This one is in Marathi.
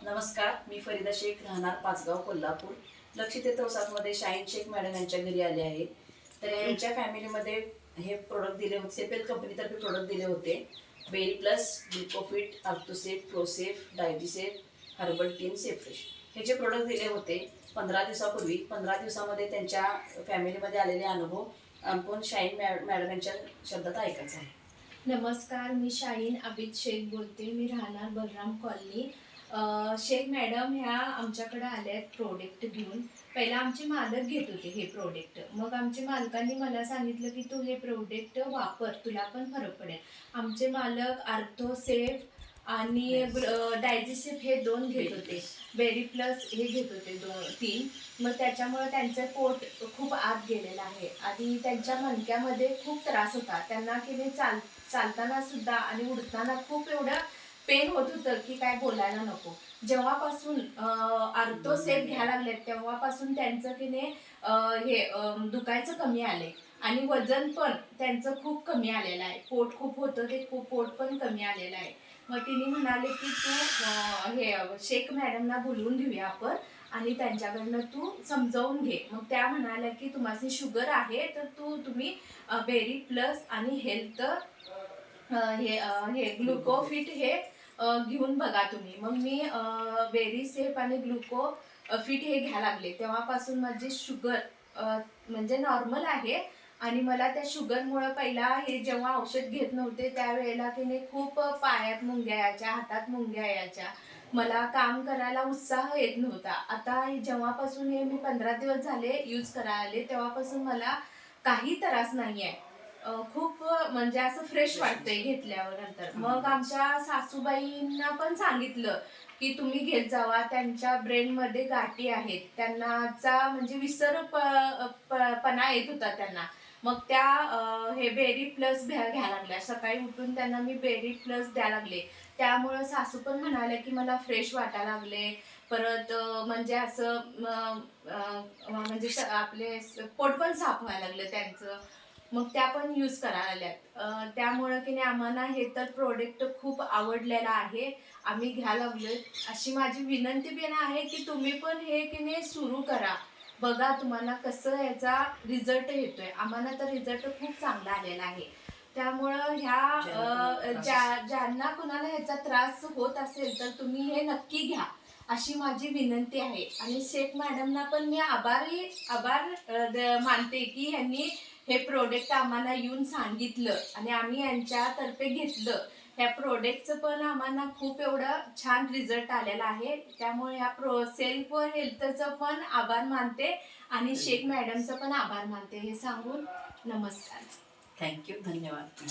नमस्कार, मी फरीदा शेख, राहणार पाचगाव, कोल्हापूर. लक्षित तवसातमध्ये शाईन शेख मॅडम यांच्या घरी आले आहे. तर यांच्या फॅमिलीमध्ये हे प्रोडक्ट दिले होते, सेपेल कंपनीतर्फे प्रोडक्ट दिले होते. बेरी प्लस, ग्लुकोफिट, आर्क्टोसेफ, प्रोसेफ, डायजीसेफ, हर्बल टीन, सेफ्रेश हे जे प्रोडक्ट दिले होते 15 दिवसापूर्वी. 15 दिवसामध्ये त्यांच्या फॅमिलीमध्ये आलेले अनुभव आपण शाईन मॅडम यांच्या शब्दात ऐकायचं आहे. नमस्कार, मी शाहीन अबिद शेख बोलते. मी राहणार बलराम कॉलनी. शेख मॅडम ह्या आमच्याकडे आल्या आहेत प्रोडक्ट घेऊन. पहिला आमचे मालक घेत होते हे प्रोडक्ट. मग आमच्या मालकांनी मला सांगितलं की तू हे प्रोडक्ट वापर, तुला पण फरक पडेल. आमचे मालक आर्थोसेफ आणि डायजेसेफ हे 2 घेत होते. बेरी प्लस हे घेत होते 3. मग त्याच्यामुळे त्यांचं पोट खूप आत गेलेलं आहे आणि त्यांच्या मणक्यामध्ये खूप त्रास होता. त्यांना की नाही चालताना सुद्धा आणि उडताना खूप एवढं पेन होत होतं की काय बोलायला नको. जेव्हापासून आर्थोसेफ घ्यायला लागले तेव्हापासून त्यांचं की नाही हे दुखायचं कमी आले आणि वजन पण त्यांचं खूप कमी आलेलं आहे. पोट खूप होतं ते पोट पण कमी आलेलं आहे. मग तिने म्हणाले की तू हे शेख मॅडमना बोलवून घेऊया आपण आणि त्यांच्याकडनं तू समजावून घे. मग त्या म्हणाल्या की तुम्हाला शुगर आहे तर तुम्ही बेरी प्लस आणि हेल्थ हे ग्लुकोफिट हे घेऊन बघा तुम्ही. मग मी बेरी सेफ आणि ग्लुको फिट हे घ्यायला लागले. तेव्हापासून माझी शुगर म्हणजे नॉर्मल आहे आणि मला त्या शुगरमुळे पहिला हे जेव्हा औषध घेत नव्हते त्यावेळेला तिने खूप पायात मुंग्या यायच्या, हातात मुंग्या यायच्या, मला काम करायला उत्साह येत नव्हता. आता जेव्हापासून हे मी 15 दिवस झाले यूज करायला आले तेव्हापासून मला काही त्रास नाही आहे. खूप म्हणजे असं फ्रेश वाटतंय घेतल्यावर नंतर. मग आमच्या सासूबाईंना पण सांगितलं की तुम्ही घेत जावा. त्यांच्या ब्रेनमध्ये गाठी आहेत, त्यांनाचा म्हणजे पणा येत होता त्यांना. मग त्या हे बेरी प्लस घ्यायला लागल्या. सकाळी उठून त्यांना मी बेरी प्लस द्यायला लागले. त्यामुळं सासू पण म्हणाले की मला फ्रेश वाटायला लागले. परत म्हणजे असं म्हणजे आपले पोट पण साफ व्हायला लागलं त्यांचं. मग त्या पण यूज करायला लागल्यात. त्यामुळं की नाही आम्हाला हे तर प्रोडक्ट खूप आवडलेलं आहे, आम्ही घ्यायला लागलोय. अशी माझी विनंती पण आहे की तुम्ही पण हे की नाही सुरू करा. बघा तुम्हाला कसं याचा रिझल्ट येतोय. आम्हाला तर रिझल्ट खूप चांगला आलेला आहे. त्यामुळं ज्यांना कोणाला ह्याचा त्रास होत असेल तर तुम्ही हे नक्की घ्या अशी माझी विनंती आहे. आणि शेख मॅडमना पण मी आभार मानते की ह्यांनी हे प्रोडक्ट आम्हाला येऊन सांगितलं आणि आम्ही यांच्यातर्फे घेतलं. ह्या प्रोडक्टचं पण आम्हाला खूप एवढं छान रिझल्ट आलेला आहे. त्यामुळे ह्या सेल्फ हेल्थचं पण आभार मानते आणि शेख मॅडमचं पण आभार मानते. हे सांगून नमस्कार. थँक्यू, धन्यवाद.